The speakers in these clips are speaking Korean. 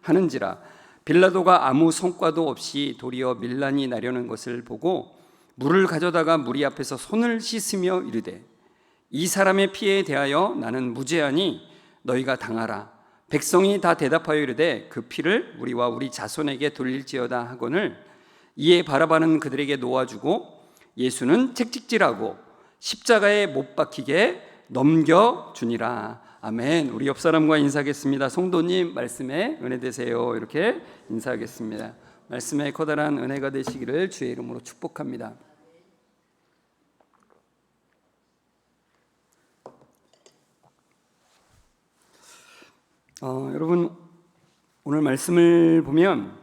하는지라. 빌라도가 아무 성과도 없이 도리어 밀란이 나려는 것을 보고 물을 가져다가 무리 앞에서 손을 씻으며 이르되 이 사람의 피에 대하여 나는 무죄하니 너희가 당하라. 백성이 다 대답하여 이르되 그 피를 우리와 우리 자손에게 돌릴지어다 하거늘 이에 바라바는 그들에게 놓아주고 예수는 채찍질하고 십자가에 못 박히게 넘겨주니라. 아멘. 우리 옆 사람과 인사하겠습니다. 성도님 말씀에 은혜 되세요. 이렇게 인사하겠습니다. 말씀에 커다란 은혜가 되시기를 주의 이름으로 축복합니다. 여러분 오늘 말씀을 보면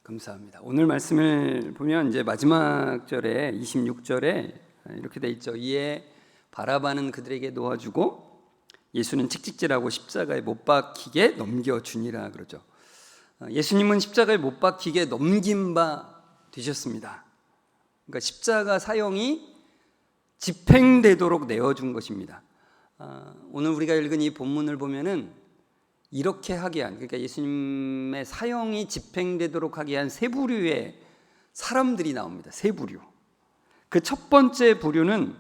감사합니다. 오늘 말씀을 보면 이제 마지막 절에 26절에 이렇게 돼 있죠. 이에 바라바는 그들에게 놓아주고 예수는 채찍질하고 십자가에 못 박히게 넘겨주니라 그러죠. 예수님은 십자가에 못 박히게 넘긴 바 되셨습니다. 그러니까 십자가 사형이 집행되도록 내어준 것입니다. 오늘 우리가 읽은 이 본문을 보면은 이렇게 하게 한, 그러니까 예수님의 사형이 집행되도록 하게 한 세 부류의 사람들이 나옵니다. 세 부류. 그 첫 번째 부류는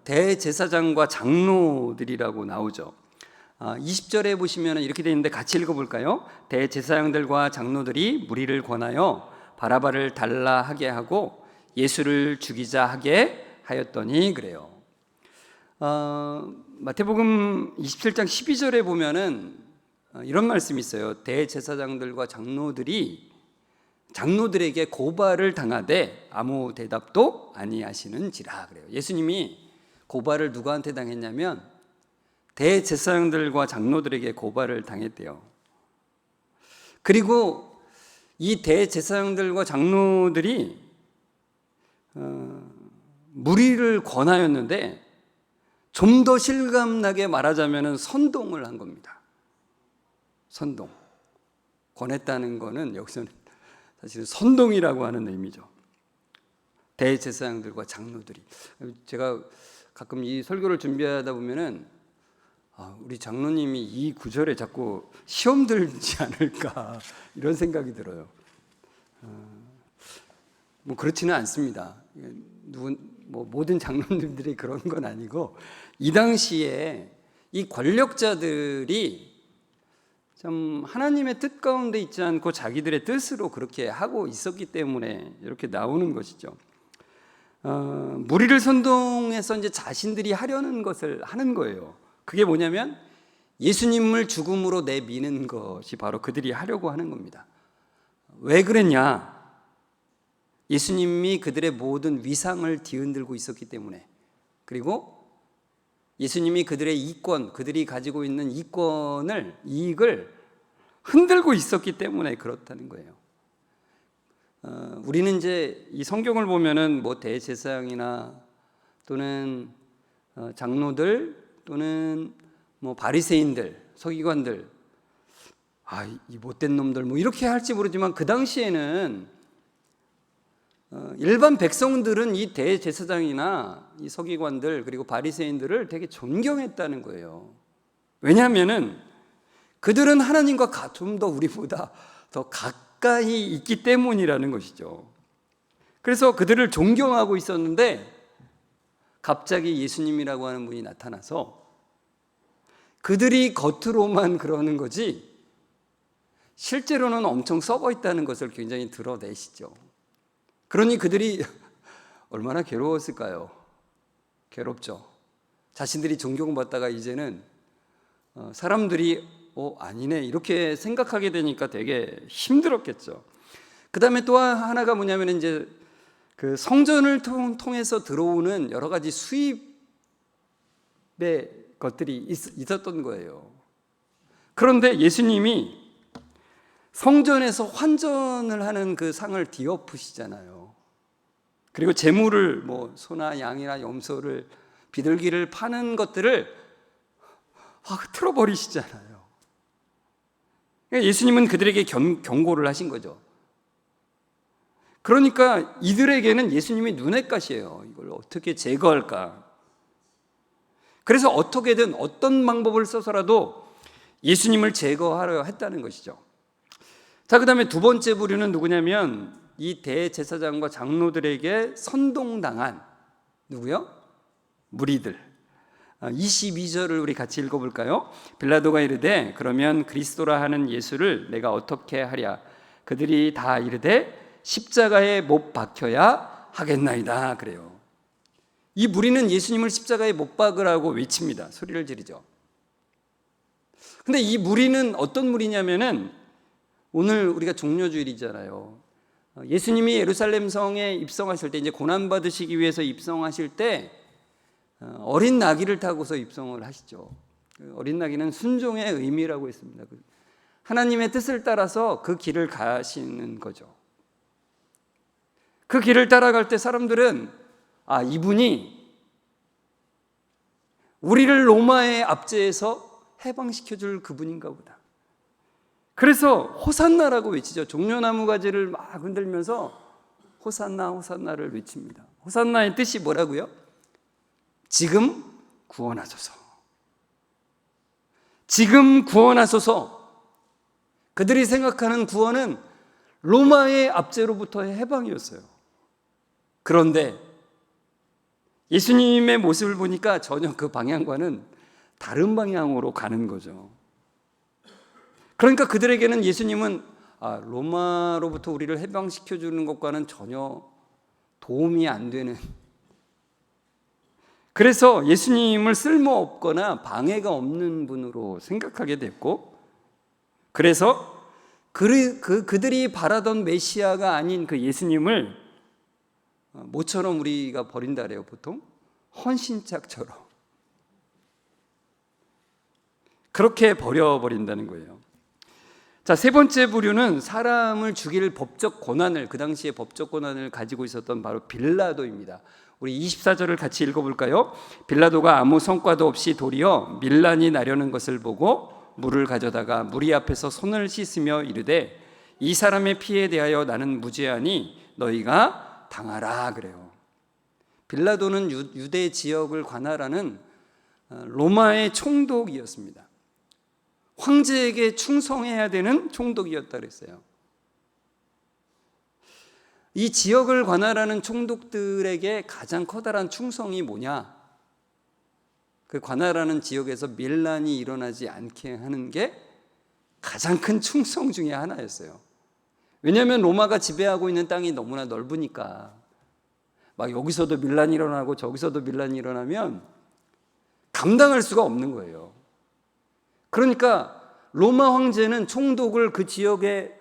대제사장과 장로들이라고 나오죠. 20절에 보시면 이렇게 되어 있는데 같이 읽어볼까요? 대제사장들과 장로들이 무리를 권하여 바라바를 달라 하게 하고 예수를 죽이자 하게 하였더니 그래요. 마태복음 27장 12절에 보면은 이런 말씀이 있어요. 대제사장들과 장로들에게 고발을 당하되 아무 대답도 아니하시는지라 그래요. 예수님이 고발을 누구한테 당했냐면 대제사장들과 장로들에게 고발을 당했대요. 그리고 이 대제사장들과 장로들이 무리를 권하였는데 좀 더 실감나게 말하자면 선동을 한 겁니다. 선동. 권했다는 거는 여기서는 사실 선동이라고 하는 의미죠. 대제사장들과 장로들이. 제가 가끔 이 설교를 준비하다 보면은 우리 장로님이 이 구절에 자꾸 시험 들지 않을까 이런 생각이 들어요. 뭐 그렇지는 않습니다. 모든 장로님들이 그런 건 아니고 이 당시에 이 권력자들이 참 하나님의 뜻 가운데 있지 않고 자기들의 뜻으로 그렇게 하고 있었기 때문에 이렇게 나오는 것이죠. 무리를 선동해서 이제 자신들이 하려는 것을 하는 거예요. 그게 뭐냐면 예수님을 죽음으로 내미는 것이 바로 그들이 하려고 하는 겁니다. 왜 그랬냐? 예수님이 그들의 모든 위상을 뒤흔들고 있었기 때문에, 그리고 예수님이 그들의 이권, 그들이 가지고 있는 이익을 흔들고 있었기 때문에 그렇다는 거예요. 우리는 이제 이 성경을 보면은 뭐 대제사장이나 또는 장로들 또는 뭐 바리새인들, 서기관들, 이 못된 놈들 뭐 이렇게 할지 모르지만 그 당시에는 일반 백성들은 이 대제사장이나 이 서기관들 그리고 바리새인들을 되게 존경했다는 거예요. 왜냐하면은 그들은 하나님과 좀 더 우리보다 더 가까이 있기 때문이라는 것이죠. 그래서 그들을 존경하고 있었는데 갑자기 예수님이라고 하는 분이 나타나서 그들이 겉으로만 그러는 거지 실제로는 엄청 썩어 있다는 것을 굉장히 드러내시죠. 그러니 그들이 얼마나 괴로웠을까요? 괴롭죠. 자신들이 존경받다가 이제는 사람들이 아니네 이렇게 생각하게 되니까 되게 힘들었겠죠. 그 다음에 또 하나가 뭐냐면 이제 그 성전을 통해서 들어오는 여러 가지 수입의 것들이 있었던 거예요. 그런데 예수님이 성전에서 환전을 하는 그 상을 뒤엎으시잖아요. 그리고 재물을 뭐 소나 양이나 염소를 비둘기를 파는 것들을 틀어버리시잖아요. 예수님은 그들에게 경고를 하신 거죠. 그러니까 이들에게는 예수님이 눈엣가시예요. 이걸 어떻게 제거할까? 그래서 어떻게든 어떤 방법을 써서라도 예수님을 제거하려 했다는 것이죠. 자, 그 다음에 두 번째 부류는 누구냐면 이 대제사장과 장로들에게 선동당한 누구요? 무리들. 22절을 우리 같이 읽어볼까요? 빌라도가 이르되 그러면 그리스도라 하는 예수를 내가 어떻게 하랴? 그들이 다 이르되 십자가에 못 박혀야 하겠나이다 그래요. 이 무리는 예수님을 십자가에 못 박으라고 외칩니다. 소리를 지르죠. 근데 이 무리는 어떤 무리냐면은 오늘 우리가 종려주일이잖아요. 예수님이 예루살렘 성에 입성하실 때, 이제 고난 받으시기 위해서 입성하실 때 어린 나귀를 타고서 입성을 하시죠. 어린 나귀는 순종의 의미라고 했습니다. 하나님의 뜻을 따라서 그 길을 가시는 거죠. 그 길을 따라갈 때 사람들은 이분이 우리를 로마의 압제에서 해방시켜줄 그분인가 보다. 그래서 호산나라고 외치죠. 종려나무 가지를 막 흔들면서 호산나 호산나를 외칩니다. 호산나의 뜻이 뭐라고요? 지금 구원하소서. 지금 구원하소서. 그들이 생각하는 구원은 로마의 압제로부터의 해방이었어요. 그런데 예수님의 모습을 보니까 전혀 그 방향과는 다른 방향으로 가는 거죠. 그러니까 그들에게는 예수님은 로마로부터 우리를 해방시켜주는 것과는 전혀 도움이 안 되는, 그래서 예수님을 쓸모없거나 방해가 없는 분으로 생각하게 됐고, 그래서 그들이 바라던 메시아가 아닌 그 예수님을 모처럼 우리가 버린다 그래요. 보통 헌신짝처럼 그렇게 버려버린다는 거예요. 자, 세 번째 부류는 사람을 죽일 법적 권한을, 그 당시에 법적 권한을 가지고 있었던 바로 빌라도입니다. 우리 24절을 같이 읽어볼까요? 빌라도가 아무 성과도 없이 도리어 밀란이 나려는 것을 보고 물을 가져다가 무리 앞에서 손을 씻으며 이르되 이 사람의 피에 대하여 나는 무죄하니 너희가 당하라 그래요. 빌라도는 유대 지역을 관할하는 로마의 총독이었습니다. 황제에게 충성해야 되는 총독이었다 그랬어요. 이 지역을 관할하는 총독들에게 가장 커다란 충성이 뭐냐? 그 관할하는 지역에서 밀란이 일어나지 않게 하는 게 가장 큰 충성 중에 하나였어요. 왜냐하면 로마가 지배하고 있는 땅이 너무나 넓으니까 막 여기서도 밀란이 일어나고 저기서도 밀란이 일어나면 감당할 수가 없는 거예요. 그러니까 로마 황제는 총독을 그 지역에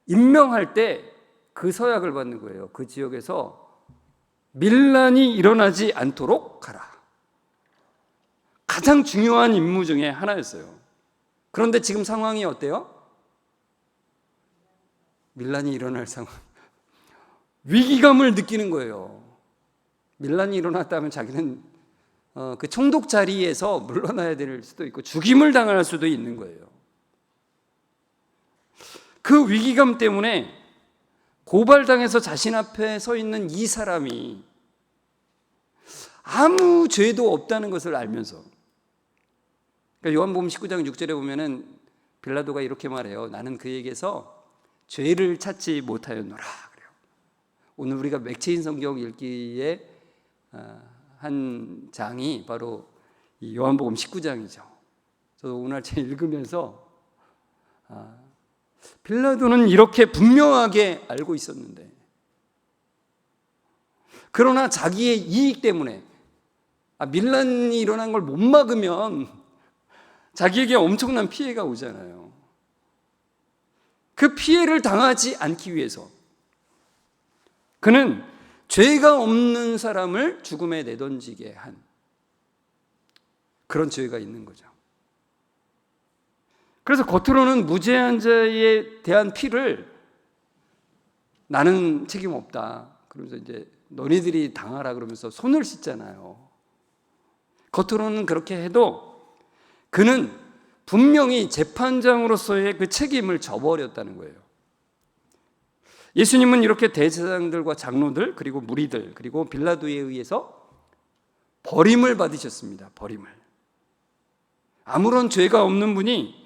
임명할 때 그 서약을 받는 거예요. 그 지역에서 밀란이 일어나지 않도록 하라. 가장 중요한 임무 중에 하나였어요. 그런데 지금 상황이 어때요? 밀란이 일어날 상황. 위기감을 느끼는 거예요. 밀란이 일어났다면 자기는 그 총독 자리에서 물러나야 될 수도 있고 죽임을 당할 수도 있는 거예요. 그 위기감 때문에 고발당해서 자신 앞에 서 있는 이 사람이 아무 죄도 없다는 것을 알면서, 그러니까 요한복음 19장 6절에 보면은 빌라도가 이렇게 말해요. 나는 그에게서 죄를 찾지 못하였노라 그래요. 오늘 우리가 맥체인 성경 읽기에 한 장이 바로 이 요한복음 19장이죠. 저도 오늘 제 읽으면서 빌라도는 이렇게 분명하게 알고 있었는데, 그러나 자기의 이익 때문에 밀란이 일어난 걸 못 막으면 자기에게 엄청난 피해가 오잖아요. 그 피해를 당하지 않기 위해서 그는 죄가 없는 사람을 죽음에 내던지게 한 그런 죄가 있는 거죠. 그래서 겉으로는 무죄한 자에 대한 피를 나는 책임 없다 그러면서 이제 너희들이 당하라 그러면서 손을 씻잖아요. 겉으로는 그렇게 해도 그는 분명히 재판장으로서의 그 책임을 져버렸다는 거예요. 예수님은 이렇게 대제사장들과 장로들 그리고 무리들 그리고 빌라도에 의해서 버림을 받으셨습니다. 버림을. 아무런 죄가 없는 분이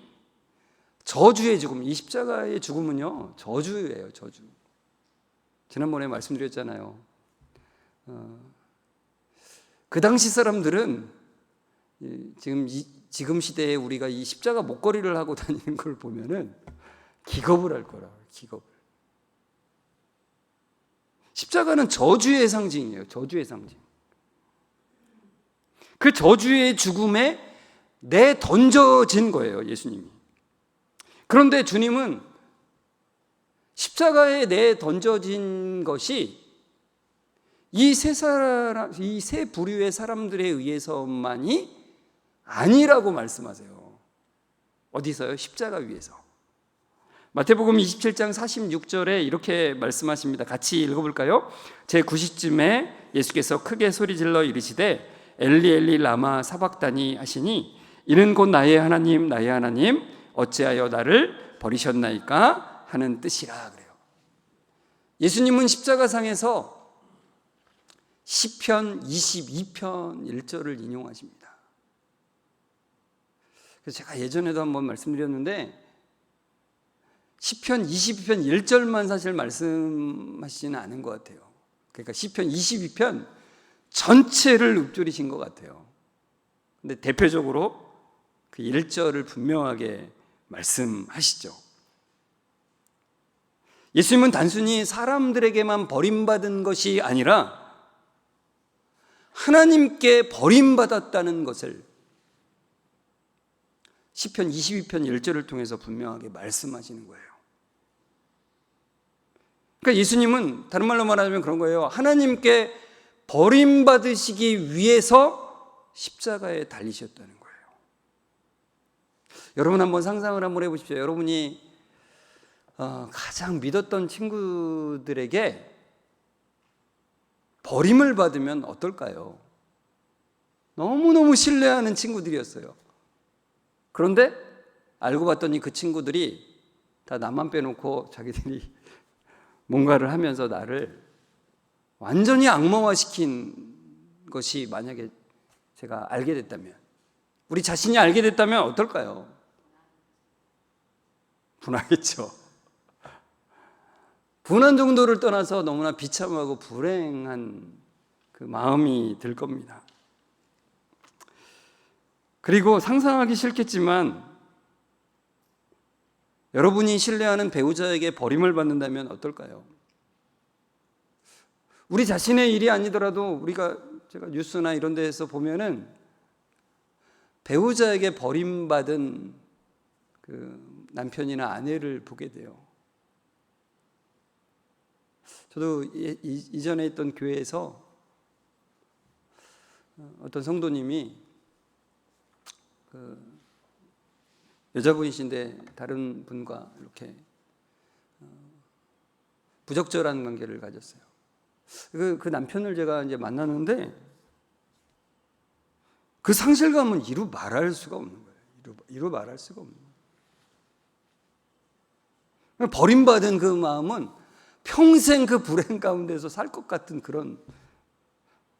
저주의 죽음, 이 십자가의 죽음은요 저주예요. 저주. 지난번에 말씀드렸잖아요. 그 당시 사람들은 지금 시대에 우리가 이 십자가 목걸이를 하고 다니는 걸 보면은 기겁을 할 거라. 기겁을. 십자가는 저주의 상징이에요. 저주의 상징. 그 저주의 죽음에 내던져진 거예요, 예수님이. 그런데 주님은 십자가에 내던져진 것이 이 세 부류의 사람들에 의해서만이 아니라고 말씀하세요. 어디서요? 십자가 위에서. 마태복음 27장 46절에 이렇게 말씀하십니다. 같이 읽어볼까요? 제9시쯤에 예수께서 크게 소리질러 이르시되 엘리 엘리 라마 사박다니 하시니 이는 곧 나의 하나님 나의 하나님 어찌하여 나를 버리셨나이까 하는 뜻이라 그래요. 예수님은 십자가상에서 시편 22편 1절을 인용하십니다. 그래서 제가 예전에도 한번 말씀드렸는데 시편 22편 1절만 사실 말씀하시지는 않은 것 같아요. 그러니까 시편 22편 전체를 읊조리신 것 같아요. 근데 대표적으로 그 1절을 분명하게 말씀하시죠. 예수님은 단순히 사람들에게만 버림받은 것이 아니라 하나님께 버림받았다는 것을 시편 22편 1절을 통해서 분명하게 말씀하시는 거예요. 그러니까 예수님은 다른 말로 말하자면 그런 거예요. 하나님께 버림받으시기 위해서 십자가에 달리셨다는 거예요. 여러분 한번 상상을 한번 해보십시오. 여러분이 가장 믿었던 친구들에게 버림을 받으면 어떨까요? 너무너무 신뢰하는 친구들이었어요. 그런데 알고 봤더니 그 친구들이 다 나만 빼놓고 자기들이 뭔가를 하면서 나를 완전히 악마화시킨 것이 만약에 제가 알게 됐다면, 우리 자신이 알게 됐다면 어떨까요? 분하겠죠. 분한 정도를 떠나서 너무나 비참하고 불행한 그 마음이 들 겁니다. 그리고 상상하기 싫겠지만 여러분이 신뢰하는 배우자에게 버림을 받는다면 어떨까요? 우리 자신의 일이 아니더라도 제가 뉴스나 이런 데에서 보면은 배우자에게 버림받은 그 남편이나 아내를 보게 돼요. 저도 이전에 있던 교회에서 어떤 성도님이 여자분이신데 다른 분과 이렇게 부적절한 관계를 가졌어요. 그 남편을 제가 이제 만나는데 그 상실감은 이루 말할 수가 없는 거예요. 이루 말할 수가 없는 거예요. 버림받은 그 마음은 평생 그 불행 가운데서 살 것 같은 그런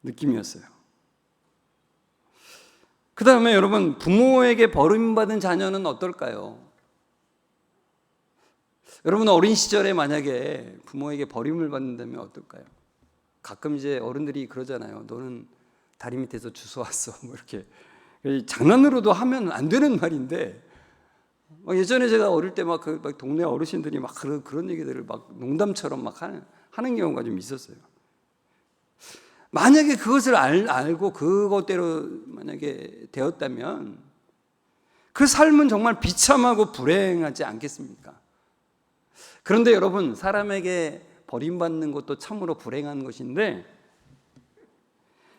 느낌이었어요. 그 다음에 여러분, 부모에게 버림받은 자녀는 어떨까요? 여러분 어린 시절에 만약에 부모에게 버림을 받는다면 어떨까요? 가끔 이제 어른들이 그러잖아요. 너는 다리 밑에서 주워왔어. 뭐 이렇게 장난으로도 하면 안 되는 말인데, 예전에 제가 어릴 때 막 동네 어르신들이 막 그런 얘기들을 막 농담처럼 막 하는 경우가 좀 있었어요. 만약에 그것을 알고 그것대로 만약에 되었다면 그 삶은 정말 비참하고 불행하지 않겠습니까? 그런데 여러분, 사람에게 버림받는 것도 참으로 불행한 것인데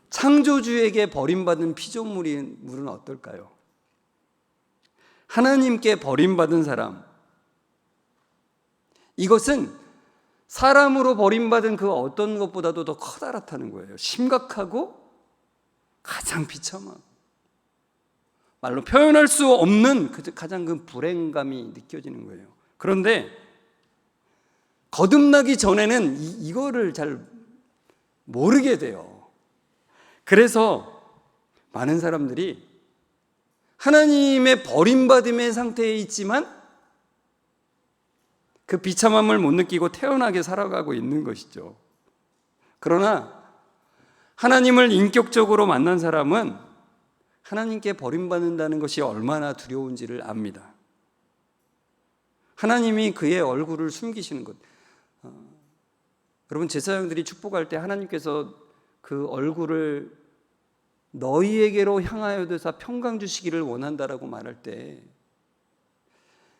창조주에게 버림받은 피조물은 어떨까요? 하나님께 버림받은 사람, 이것은 사람으로 버림받은 그 어떤 것보다도 더 커다랗다는 거예요. 심각하고 가장 비참하고 말로 표현할 수 없는 가장 그 불행감이 느껴지는 거예요. 그런데 거듭나기 전에는 이거를 잘 모르게 돼요. 그래서 많은 사람들이 하나님의 버림받음의 상태에 있지만 그 비참함을 못 느끼고 태연하게 살아가고 있는 것이죠. 그러나 하나님을 인격적으로 만난 사람은 하나님께 버림받는다는 것이 얼마나 두려운지를 압니다. 하나님이 그의 얼굴을 숨기시는 것. 여러분, 제사장들이 축복할 때 하나님께서 그 얼굴을 너희에게로 향하여 드사 평강 주시기를 원한다라고 말할 때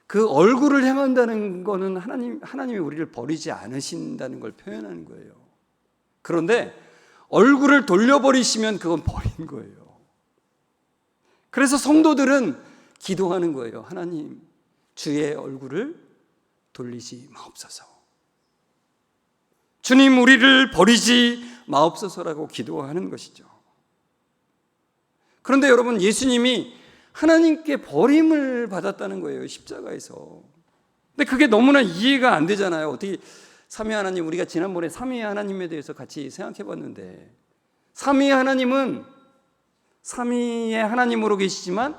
그 얼굴을 향한다는 것은 하나님이 우리를 버리지 않으신다는 걸 표현하는 거예요. 그런데 얼굴을 돌려버리시면 그건 버린 거예요. 그래서 성도들은 기도하는 거예요. 하나님, 주의 얼굴을 돌리지 마옵소서. 주님, 우리를 버리지 마옵소서라고 기도하는 것이죠. 그런데 여러분, 예수님이 하나님께 버림을 받았다는 거예요, 십자가에서. 근데 그게 너무나 이해가 안 되잖아요. 어떻게 삼위 하나님, 우리가 지난번에 삼위 하나님에 대해서 같이 생각해 봤는데, 삼위 하나님은 삼위의 하나님으로 계시지만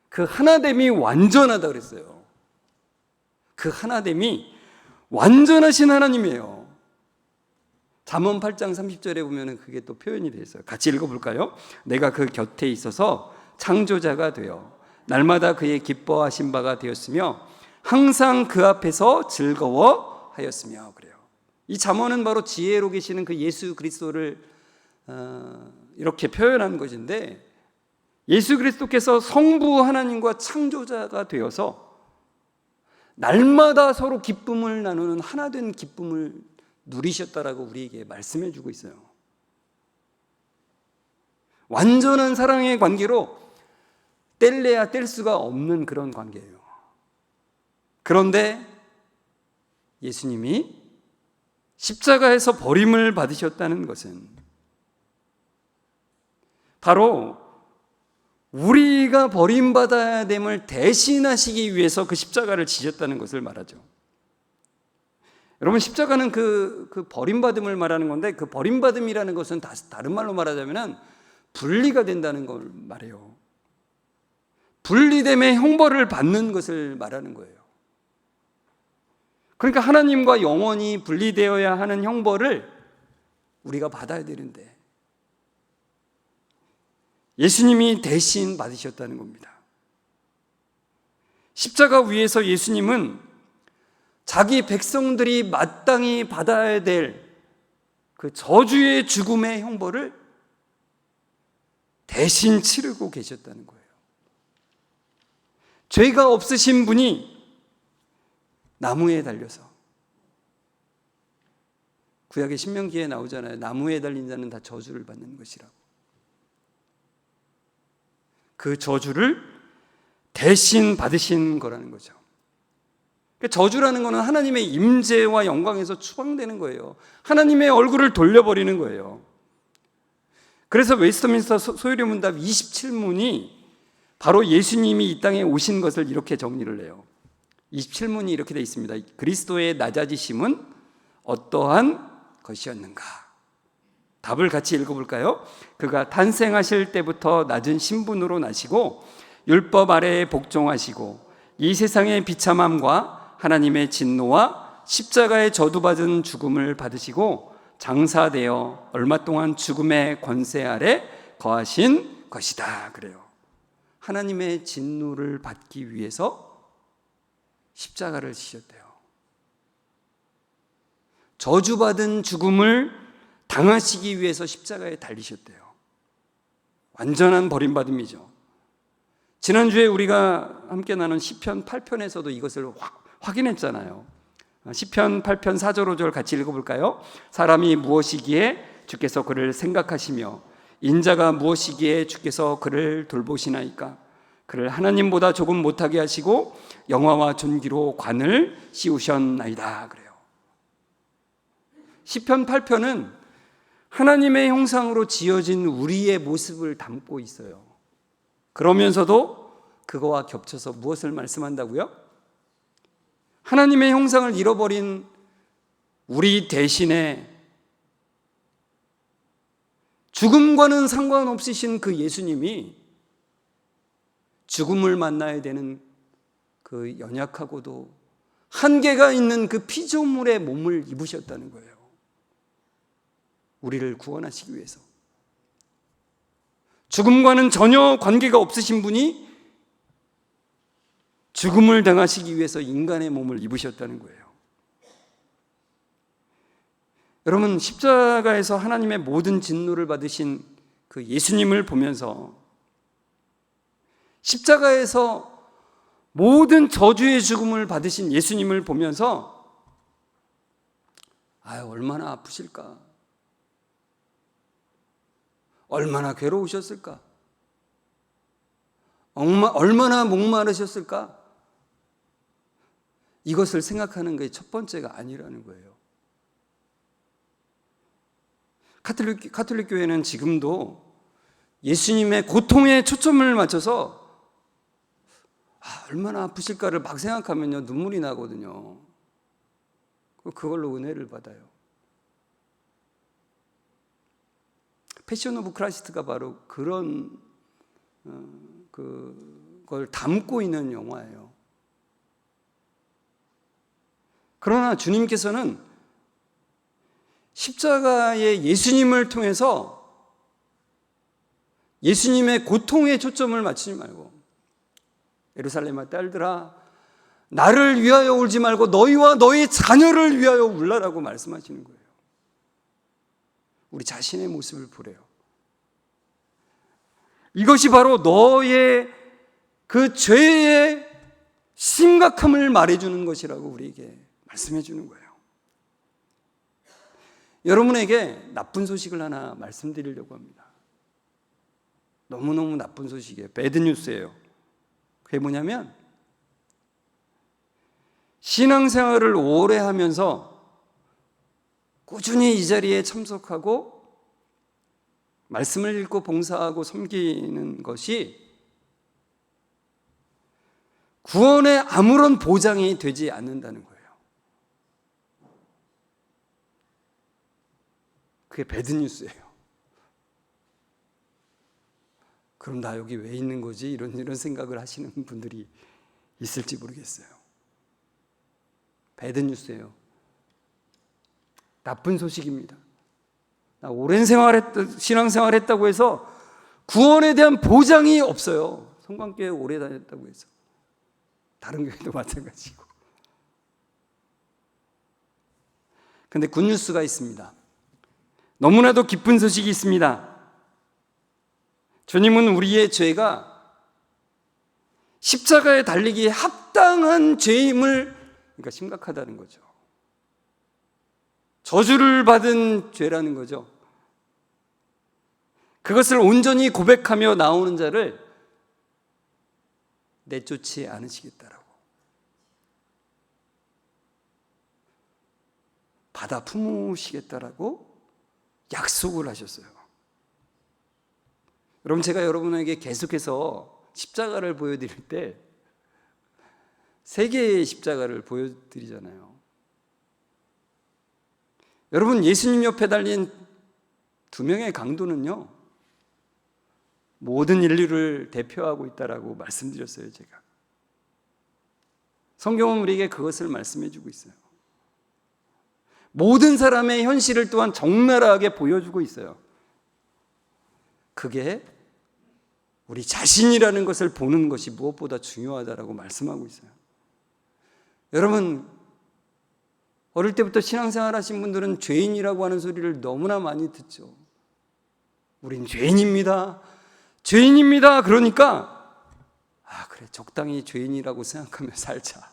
그 하나됨이 완전하다 그랬어요. 그 하나됨이 완전하신 하나님이에요. 잠언 8장 30절에 보면 그게 또 표현이 되어 있어요. 같이 읽어볼까요? 내가 그 곁에 있어서 창조자가 되어 날마다 그의 기뻐하신 바가 되었으며 항상 그 앞에서 즐거워하였으며. 그래요. 이 잠언은 바로 지혜로 계시는 그 예수 그리스도를 이렇게 표현한 것인데, 예수 그리스도께서 성부 하나님과 창조자가 되어서 날마다 서로 기쁨을 나누는 하나된 기쁨을 누리셨다라고 우리에게 말씀해 주고 있어요. 완전한 사랑의 관계로 뗄래야 뗄 수가 없는 그런 관계예요. 그런데 예수님이 십자가에서 버림을 받으셨다는 것은 바로 우리가 버림받아야 됨을 대신하시기 위해서 그 십자가를 지셨다는 것을 말하죠. 여러분, 십자가는 그 버림받음을 말하는 건데, 그 버림받음이라는 것은 다른 말로 말하자면 분리가 된다는 걸 말해요. 분리됨의 형벌을 받는 것을 말하는 거예요. 그러니까 하나님과 영원히 분리되어야 하는 형벌을 우리가 받아야 되는데 예수님이 대신 받으셨다는 겁니다. 십자가 위에서 예수님은 자기 백성들이 마땅히 받아야 될 그 저주의 죽음의 형벌을 대신 치르고 계셨다는 거예요. 죄가 없으신 분이 나무에 달려서, 구약의 신명기에 나오잖아요. 나무에 달린 자는 다 저주를 받는 것이라고. 그 저주를 대신 받으신 거라는 거죠. 저주라는 것은 하나님의 임재와 영광에서 추방되는 거예요. 하나님의 얼굴을 돌려버리는 거예요. 그래서 웨스트민스터 소유리 문답 27문이 바로 예수님이 이 땅에 오신 것을 이렇게 정리를 해요. 27문이 이렇게 되어 있습니다. 그리스도의 낮아지심은 어떠한 것이었는가? 답을 같이 읽어볼까요? 그가 탄생하실 때부터 낮은 신분으로 나시고 율법 아래에 복종하시고 이 세상의 비참함과 하나님의 진노와 십자가의 저주받은 죽음을 받으시고 장사되어 얼마 동안 죽음의 권세 아래 거하신 것이다. 그래요. 하나님의 진노를 받기 위해서 십자가를 지셨대요. 저주받은 죽음을 당하시기 위해서 십자가에 달리셨대요. 완전한 버림받음이죠. 지난주에 우리가 함께 나눈 시편 8편에서도 이것을 확인했잖아요. 시편 8편 4절 5절 같이 읽어볼까요? 사람이 무엇이기에 주께서 그를 생각하시며 인자가 무엇이기에 주께서 그를 돌보시나이까? 그를 하나님보다 조금 못하게 하시고 영화와 존귀로 관을 씌우셨나이다. 그래요. 시편 8편은 하나님의 형상으로 지어진 우리의 모습을 담고 있어요. 그러면서도 그거와 겹쳐서 무엇을 말씀한다고요? 하나님의 형상을 잃어버린 우리 대신에 죽음과는 상관없으신 그 예수님이 죽음을 만나야 되는 그 연약하고도 한계가 있는 그 피조물의 몸을 입으셨다는 거예요. 우리를 구원하시기 위해서. 죽음과는 전혀 관계가 없으신 분이 죽음을 당하시기 위해서 인간의 몸을 입으셨다는 거예요. 여러분, 십자가에서 하나님의 모든 진노를 받으신 그 예수님을 보면서, 십자가에서 모든 저주의 죽음을 받으신 예수님을 보면서 얼마나 아프실까, 얼마나 괴로우셨을까, 얼마나 목마르셨을까, 이것을 생각하는 게 첫 번째가 아니라는 거예요. 카톨릭 교회는 지금도 예수님의 고통에 초점을 맞춰서 얼마나 아프실까를 막 생각하면요, 눈물이 나거든요. 그걸로 은혜를 받아요. 패션 오브 크라이스트가 바로 그런 그걸 담고 있는 영화예요. 그러나 주님께서는 십자가의 예수님을 통해서 예수님의 고통에 초점을 맞추지 말고, 예루살렘의 딸들아, 나를 위하여 울지 말고 너희와 너희 자녀를 위하여 울라라고 말씀하시는 거예요. 우리 자신의 모습을 보래요. 이것이 바로 너의 그 죄의 심각함을 말해주는 것이라고 우리에게 말씀해 주는 거예요. 여러분에게 나쁜 소식을 하나 말씀드리려고 합니다. 너무너무 나쁜 소식이에요. 배드뉴스예요. 그게 뭐냐면, 신앙생활을 오래 하면서 꾸준히 이 자리에 참석하고 말씀을 읽고 봉사하고 섬기는 것이 구원에 아무런 보장이 되지 않는다는 거예요. 그게 배드뉴스예요. 그럼 나 여기 왜 있는 거지? 이런 생각을 하시는 분들이 있을지 모르겠어요. 배드뉴스예요. 나쁜 소식입니다. 나 오랜 신앙생활 했다고 해서 구원에 대한 보장이 없어요. 성광교회 오래 다녔다고 해서. 다른 교회도 마찬가지고. 근데 굿뉴스가 있습니다. 너무나도 기쁜 소식이 있습니다. 주님은 우리의 죄가 십자가에 달리기에 합당한 죄임을, 그러니까 심각하다는 거죠. 저주를 받은 죄라는 거죠. 그것을 온전히 고백하며 나오는 자를 내쫓지 않으시겠다라고, 받아 품으시겠다라고 약속을 하셨어요. 여러분, 제가 여러분에게 계속해서 십자가를 보여드릴 때 세 개의 십자가를 보여드리잖아요. 여러분, 예수님 옆에 달린 두 명의 강도는요, 모든 인류를 대표하고 있다라고 말씀드렸어요. 제가 성경은 우리에게 그것을 말씀해 주고 있어요. 모든 사람의 현실을 또한 적나라하게 보여주고 있어요. 그게 우리 자신이라는 것을 보는 것이 무엇보다 중요하다라고 말씀하고 있어요. 여러분, 어릴 때부터 신앙생활 하신 분들은 죄인이라고 하는 소리를 너무나 많이 듣죠. 우린 죄인입니다. 죄인입니다. 그러니까 그래, 적당히 죄인이라고 생각하며 살자.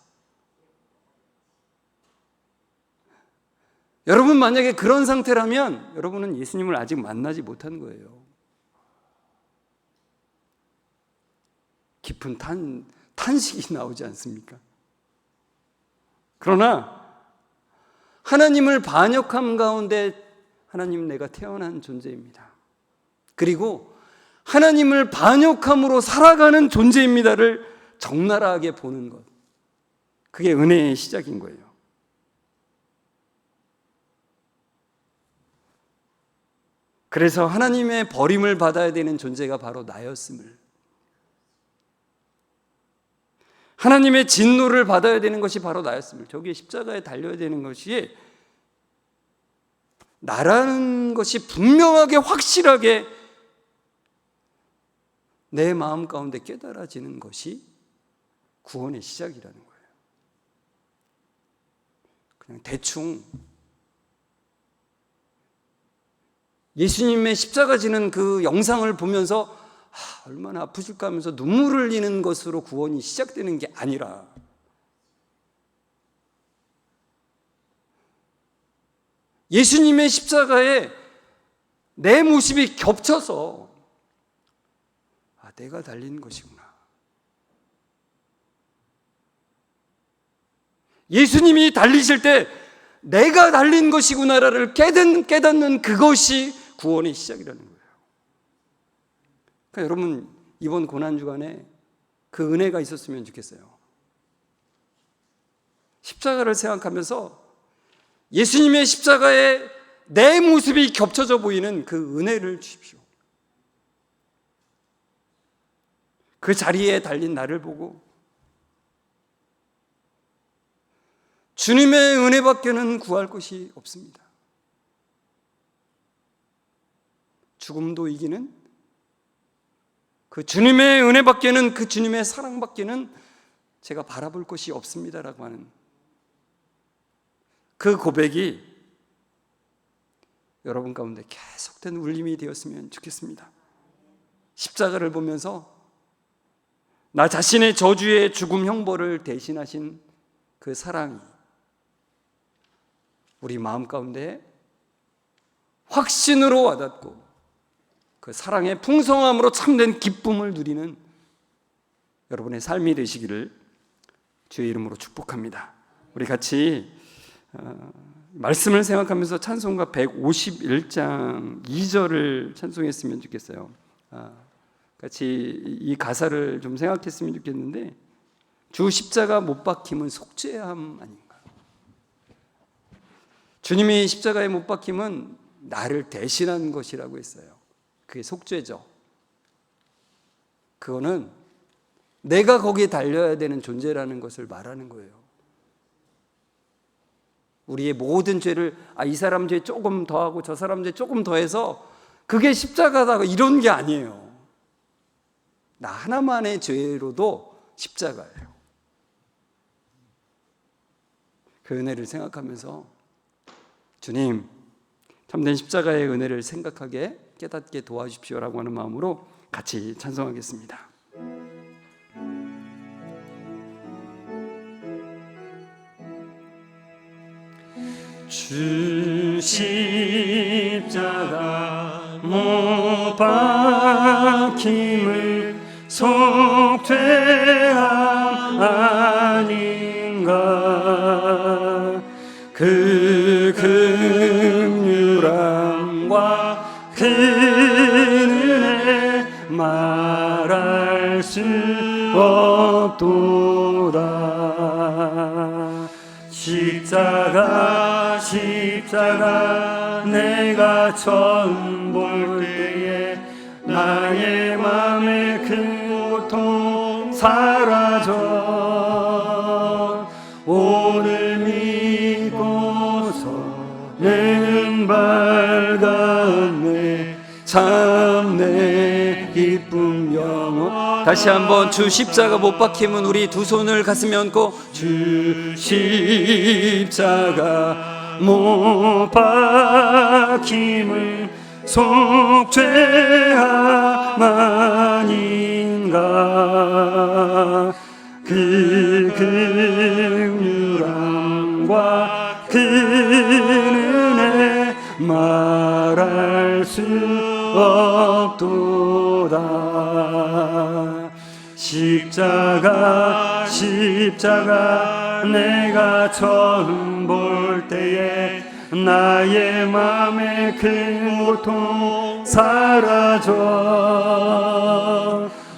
여러분, 만약에 그런 상태라면 여러분은 예수님을 아직 만나지 못한 거예요. 깊은 탄식이 나오지 않습니까? 그러나 하나님을 반역함 가운데 하나님, 내가 태어난 존재입니다. 그리고 하나님을 반역함으로 살아가는 존재입니다를 적나라하게 보는 것, 그게 은혜의 시작인 거예요. 그래서 하나님의 버림을 받아야 되는 존재가 바로 나였음을, 하나님의 진노를 받아야 되는 것이 바로 나였습니다. 저기에 십자가에 달려야 되는 것이 나라는 것이 분명하게 확실하게 내 마음 가운데 깨달아지는 것이 구원의 시작이라는 거예요. 그냥 대충 예수님의 십자가 지는 그 영상을 보면서 얼마나 아프실까 하면서 눈물을 흘리는 것으로 구원이 시작되는 게 아니라 예수님의 십자가에 내 모습이 겹쳐서 내가 달린 것이구나. 예수님이 달리실 때 내가 달린 것이구나를 깨닫는 그것이 구원의 시작이라는 거예요. 그러니까 여러분 이번 고난주간에 그 은혜가 있었으면 좋겠어요. 십자가를 생각하면서 예수님의 십자가에 내 모습이 겹쳐져 보이는 그 은혜를 주십시오. 그 자리에 달린 나를 보고 주님의 은혜밖에는 구할 것이 없습니다. 죽음도 이기는 그 주님의 은혜밖에는, 그 주님의 사랑밖에는 제가 바라볼 것이 없습니다라고 하는 그 고백이 여러분 가운데 계속된 울림이 되었으면 좋겠습니다. 십자가를 보면서 나 자신의 저주의 죽음 형벌을 대신하신 그 사랑이 우리 마음 가운데 확신으로 와닿고 그 사랑의 풍성함으로 참된 기쁨을 누리는 여러분의 삶이 되시기를 주의 이름으로 축복합니다. 우리 같이 말씀을 생각하면서 찬송가 151장 2절을 찬송했으면 좋겠어요. 같이 이 가사를 좀 생각했으면 좋겠는데, 주 십자가 못 박힘은 속죄함 아닌가. 주님이 십자가에 못 박힘은 나를 대신한 것이라고 했어요. 그게 속죄죠. 그거는 내가 거기에 달려야 되는 존재라는 것을 말하는 거예요. 우리의 모든 죄를 이 사람 죄 조금 더하고 저 사람 죄 조금 더해서 그게 십자가다 이런 게 아니에요. 나 하나만의 죄로도 십자가예요. 그 은혜를 생각하면서 주님, 참된 십자가의 은혜를 생각하게 깨닫게 도와주십시오라고 하는 마음으로 같이 찬송하겠습니다. 주 십자가 못 박힘을 속죄함 아닌가. 그 긍휼함과 그 은혜 말할 수 없도다. 십자가 내가 처음 볼 때에 나의 맘의 큰 고통 사라져. 오늘 믿고서 내는 밝았네. 참내 기쁨 영원. 다시 한번 주 십자가 못 박힘은 우리 두 손을 가슴에 얹고 주 십자가 못 박힘을 속죄함 아닌가. 그 긍휼함과 그 은혜 말할 수 없도다. 십자가 내가 처음 볼 때에 나의 맘의 큰 고통 사라져.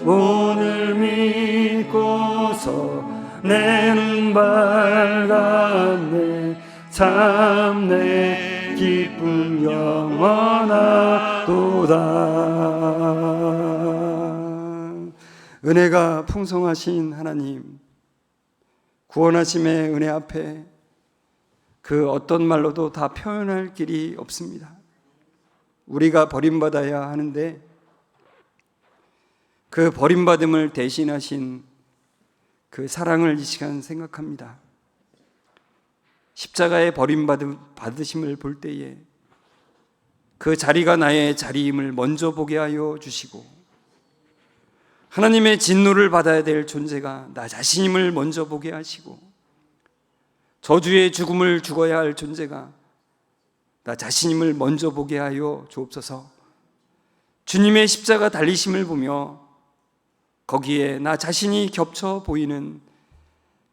오늘 믿고서 내 눈 밝았네. 참내 기쁨 영원하도다. 은혜가 풍성하신 하나님, 구원하심의 은혜 앞에 그 어떤 말로도 다 표현할 길이 없습니다. 우리가 버림받아야 하는데 그 버림받음을 대신하신 그 사랑을 이 시간 생각합니다. 십자가의 버림받으심을 볼 때에 그 자리가 나의 자리임을 먼저 보게 하여 주시고, 하나님의 진노를 받아야 될 존재가 나 자신임을 먼저 보게 하시고, 저주의 죽음을 죽어야 할 존재가 나 자신임을 먼저 보게 하여 주옵소서. 주님의 십자가 달리심을 보며 거기에 나 자신이 겹쳐 보이는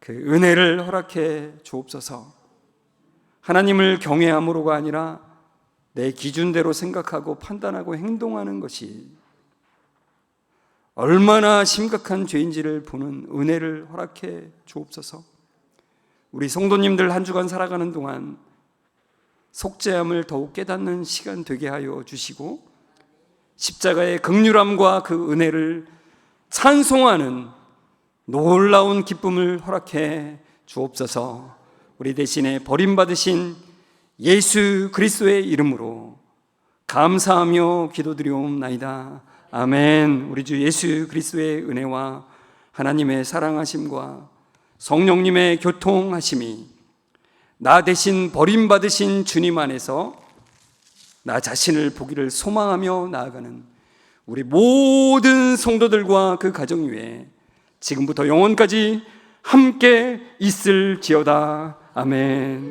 그 은혜를 허락해 주옵소서. 하나님을 경외함으로가 아니라 내 기준대로 생각하고 판단하고 행동하는 것이 얼마나 심각한 죄인지를 보는 은혜를 허락해 주옵소서. 우리 성도님들 한 주간 살아가는 동안 속죄함을 더욱 깨닫는 시간 되게 하여 주시고, 십자가의 긍휼함과 그 은혜를 찬송하는 놀라운 기쁨을 허락해 주옵소서. 우리 대신에 버림받으신 예수 그리스도의 이름으로 감사하며 기도드리옵나이다. 아멘. 우리 주 예수 그리스도의 은혜와 하나님의 사랑하심과 성령님의 교통하심이 나 대신 버림받으신 주님 안에서 나 자신을 보기를 소망하며 나아가는 우리 모든 성도들과 그 가정 위에 지금부터 영원까지 함께 있을지어다. 아멘.